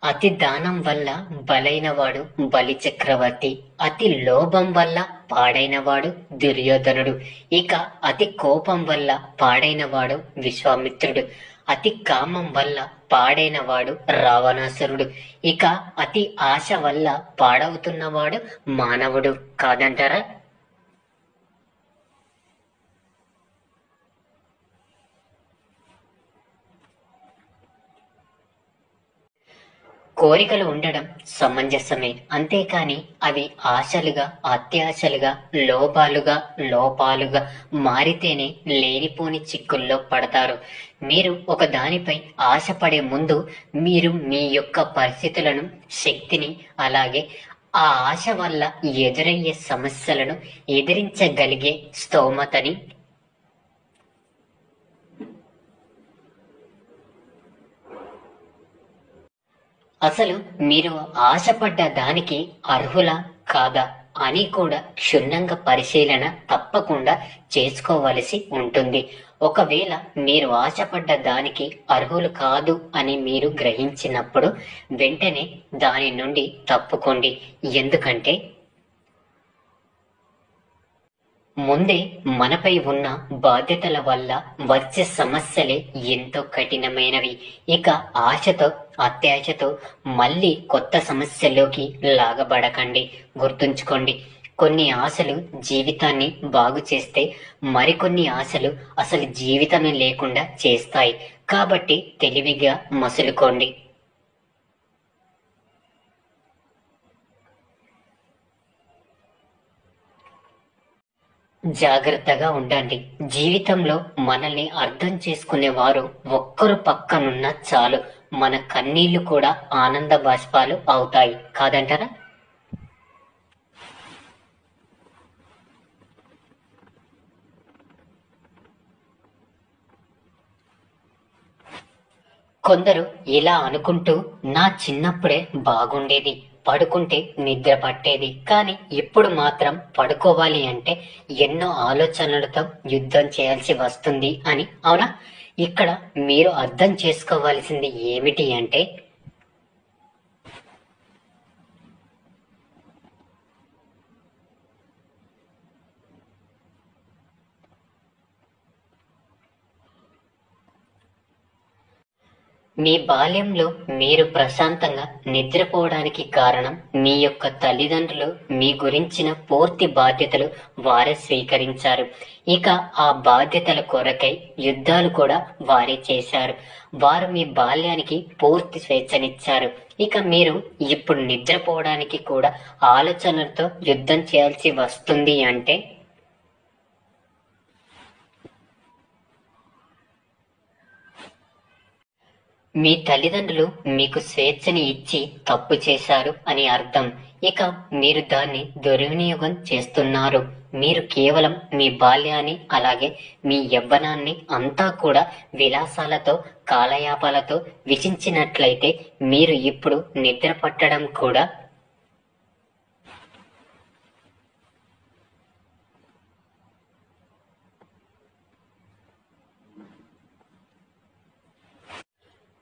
అతి దానం వల్ల బలైనవాడు బలి చక్రవర్తి, అతి లోభం వల్ల పాడైనవాడు దుర్యోధనుడు, ఇక అతి కోపం వల్ల పాడైనవాడు విశ్వామిత్రుడు, అతి కామం వల్ల పాడైనవాడు రావణాసురుడు, ఇక అతి ఆశ వల్ల పాడవుతున్నవాడు మానవుడు కాదంటారా? కోరికలు ఉండడం సమంజసమే, అంతేకాని అవి ఆశలుగా, అత్యాశలుగా, లోపాలుగా మారితేనే లేనిపోని చిక్కుల్లో పడతారు. మీరు ఒక దానిపై ఆశపడే ముందు మీరు మీ యొక్క పరిస్థితులను, శక్తిని, అలాగే ఆ ఆశ వల్ల ఎదురయ్యే సమస్యలను ఎదిరించగలిగే స్తోమతని, అసలు మీరు ఆశపడ్డ దానికి అర్హులా కాదా అని కూడా క్షుణ్ణంగా పరిశీలన తప్పకుండా చేసుకోవలసి ఉంటుంది. ఒకవేళ మీరు ఆశపడ్డ దానికి అర్హులు కాదు అని మీరు గ్రహించినప్పుడు వెంటనే దాని నుండి తప్పుకోండి. ఎందుకంటే ముందే మనపై ఉన్న బాధ్యతల వల్ల వచ్చే సమస్యలే ఎంతో కఠినమైనవి. ఇక ఆశతో, అత్యాశతో మళ్ళీ కొత్త సమస్యలోకి లాగబడకండి. గుర్తుంచుకోండి, కొన్ని ఆశలు జీవితాన్ని బాగు చేస్తే మరికొన్ని ఆశలు అసలు జీవితమే లేకుండా చేస్తాయి. కాబట్టి తెలివిగా మసులుకోండి. జాగ్రత్తగా ఉండండి. జీవితంలో మనల్ని అర్థం చేసుకునేవారు ఒక్కరు పక్కనున్నా చాలు, మన కన్నీళ్లు కూడా ఆనంద బాష్పాలు అవుతాయి కాదంటారా? కొందరు ఇలా అనుకుంటూ, నా చిన్నప్పుడే బాగుండేది, పడుకుంటే నిద్ర పట్టేది, కానీ ఇప్పుడు మాత్రం పడుకోవాలి అంటే ఎన్నో ఆలోచనలతో యుద్ధం చేయాల్సి వస్తుంది అని. అవునా? ఇక్కడ మీరు అర్థం చేసుకోవాల్సింది ఏమిటి అంటే, మీ బాల్యంలో మీరు ప్రశాంతంగా నిద్రపోవడానికి కారణం మీ యొక్క తల్లిదండ్రులు మీ గురించిన పూర్తి బాధ్యతలు వారే స్వీకరించారు. ఇక ఆ బాధ్యతల కొరకై యుద్ధాలు కూడా వారే చేశారు. వారు మీ బాల్యానికి పూర్తి స్వేచ్ఛనిచ్చారు. ఇక మీరు ఇప్పుడు నిద్రపోవడానికి కూడా ఆలోచనలతో యుద్ధం చేయాల్సి వస్తుంది అంటే మీ తల్లిదండ్రులు మీకు స్వేచ్ఛని ఇచ్చి తప్పు చేశారు అని అర్థం. ఇక మీరు దాన్ని దుర్వినియోగం చేస్తున్నారు. మీరు కేవలం మీ బాల్యాన్ని, అలాగే మీ యవ్వనాన్ని అంతా కూడా విలాసాలతో, కాలయాపాలతో విచించినట్లయితే మీరు ఇప్పుడు నిద్ర పట్టడం కూడా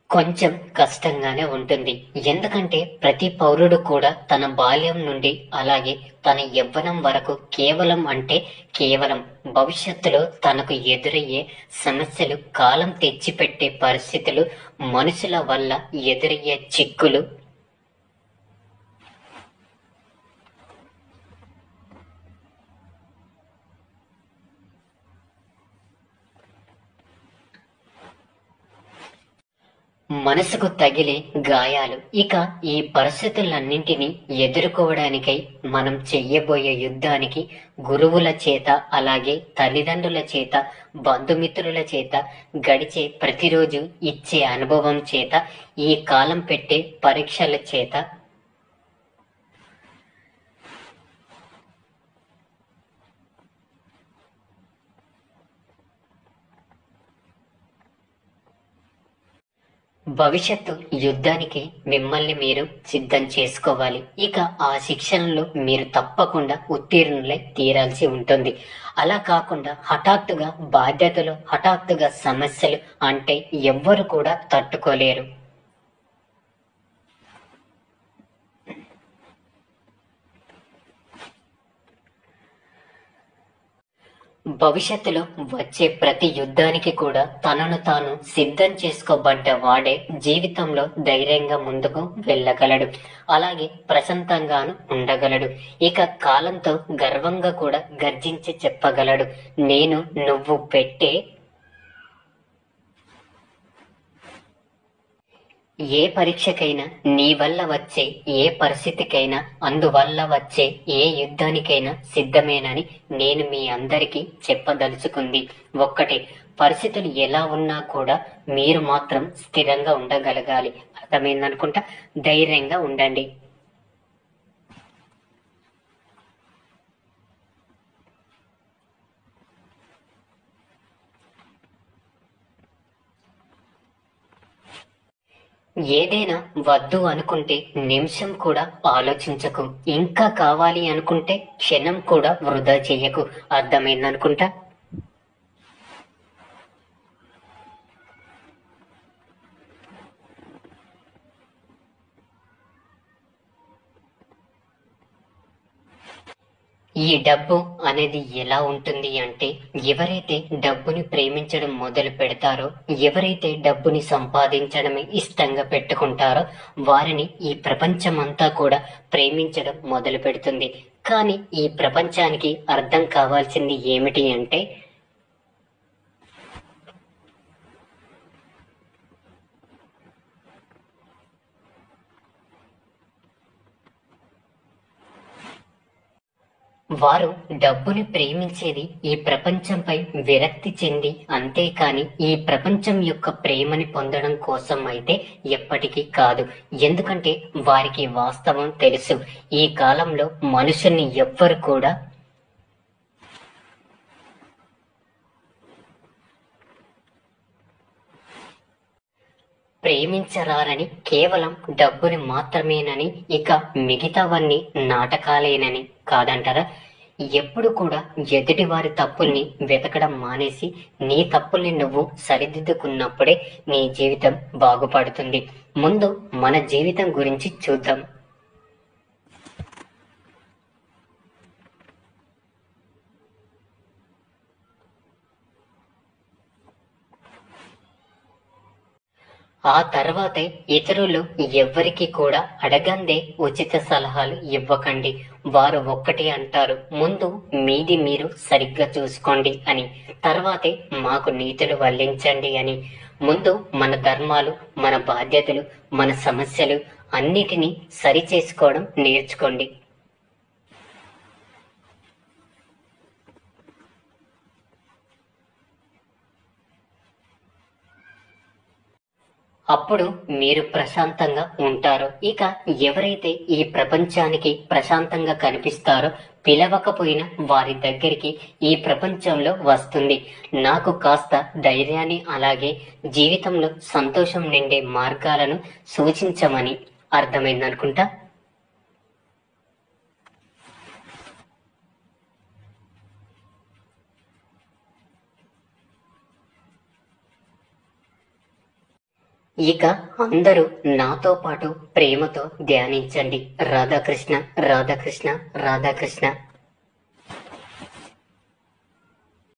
కొంచెం కష్టంగానే ఉంటుంది. ఎందుకంటే ప్రతి పౌరుడు కూడా తన బాల్యం నుండి, అలాగే తన యవ్వనం వరకు కేవలం భవిష్యత్తులో తనకు ఎదురయ్యే సమస్యలు, కాలం తెచ్చిపెట్టే పరిస్థితులు, మనుషుల వల్ల ఎదురయ్యే చిక్కులు, మనసుకు తగిలే గాయాలు, ఇక ఈ పరిస్థితులన్నింటినీ ఎదుర్కోవడానికై మనం చెయ్యబోయే యుద్ధానికి గురువుల చేత, అలాగే తల్లిదండ్రుల చేత, బంధుమిత్రుల చేత, గడిచే ప్రతిరోజు ఇచ్చే అనుభవం చేత, ఈ కాలం పెట్టే పరీక్షల చేత భవిష్యత్తు యుద్ధానికి మిమ్మల్ని మీరు సిద్ధం చేసుకోవాలి. ఇక ఆ శిక్షణలో మీరు తప్పకుండా ఉత్తీర్ణులై తీరాల్సి ఉంటుంది. అలా కాకుండా హఠాత్తుగా బాధ్యతలు, హఠాత్తుగా సమస్యలు అంటే ఎవ్వరు కూడా తట్టుకోలేరు. భవిష్యత్తులో వచ్చే ప్రతి యుద్ధానికి కూడా తనను తాను సిద్ధం చేసుకోబడ్డ వాడే జీవితంలో ధైర్యంగా ముందుకు వెళ్ళగలడు. అలాగే ప్రశాంతంగాను ఉండగలడు. ఇక కాలంతో గర్వంగా కూడా గర్జించి చెప్పగలడు, నేను నువ్వు పెట్టే ఏ పరీక్షకైనా, నీ వల్ల వచ్చే ఏ పరిస్థితికైనా, అందువల్ల వచ్చే ఏ యుద్ధానికైనా సిద్ధమేనని నేను మీ అందరికీ చెప్పదలుచుకుంది ఒక్కటే, పరిస్థితులు ఎలా ఉన్నా కూడా మీరు మాత్రం స్థిరంగా ఉండగలగాలి. అర్థమైందనుకుంటా. ధైర్యంగా ఉండండి. ఏదైనా వద్దు అనుకుంటే నిమిషం కూడా ఆలోచించకు. ఇంకా కావాలి అనుకుంటే క్షణం కూడా వృధా చెయ్యకు. అర్థమైందనుకుంటా. ఈ డబ్బు అనేది ఎలా ఉంటుంది అంటే, ఎవరైతే డబ్బుని ప్రేమించడం మొదలు పెడతారో, ఎవరైతే డబ్బుని సంపాదించడమే ఇష్టంగా పెట్టుకుంటారో వారిని ఈ ప్రపంచమంతా కూడా ప్రేమించడం మొదలు పెడుతుంది. కానీ ఈ ప్రపంచానికి అర్థం కావాల్సింది ఏమిటి అంటే, వారు డబ్బుని ప్రేమించేది ఈ ప్రపంచంపై విరక్తి చెంది, అంతేకాని ఈ ప్రపంచం యొక్క ప్రేమని పొందడం కోసం అయితే ఎప్పటికీ కాదు. ఎందుకంటే వారికి వాస్తవం తెలుసు. ఈ కాలంలో మనుషుల్ని ఎవ్వరు కూడా ప్రేమించరారని, కేవలం డబ్బుని మాత్రమేనని, ఇక మిగతావన్నీ నాటకాలేనని కాదంటారా? ఎప్పుడు కూడా ఎదుటి వారి తప్పుల్ని వెతకడం మానేసి నీ తప్పుల్ని నువ్వు సరిదిద్దుకున్నప్పుడే నీ జీవితం బాగుపడుతుంది. ముందు మన జీవితం గురించి చూద్దాం. ఆ తర్వాతే ఇతరులు ఎవ్వరికి కూడా అడగందే ఉచిత సలహాలు ఇవ్వకండి. వారు ఒక్కటి అంటారు, ముందు మీది మీరు సరిగ్గా చూసుకోండి అని, తర్వాతే మాకు నీతులు వల్లించండి అని. ముందు మన ధర్మాలు, మన బాధ్యతలు, మన సమస్యలు అన్నిటినీ సరి చేసుకోవడం నేర్చుకోండి. అప్పుడు మీరు ప్రశాంతంగా ఉంటారు. ఇక ఎవరైతే ఈ ప్రపంచానికి ప్రశాంతంగా కనిపిస్తారో, పిలవకపోయినా వారి దగ్గరికి ఈ ప్రపంచంలో వస్తుంది. నాకు కాస్త ధైర్యాన్ని, అలాగే జీవితంలో సంతోషం నిండే మార్గాలను సూచించమని. అర్థమైందనుకుంటా. ఇక అందరూ నాతో పాటు ప్రేమతో ధ్యానించండి. రాధాకృష్ణ, రాధాకృష్ణ, రాధాకృష్ణ.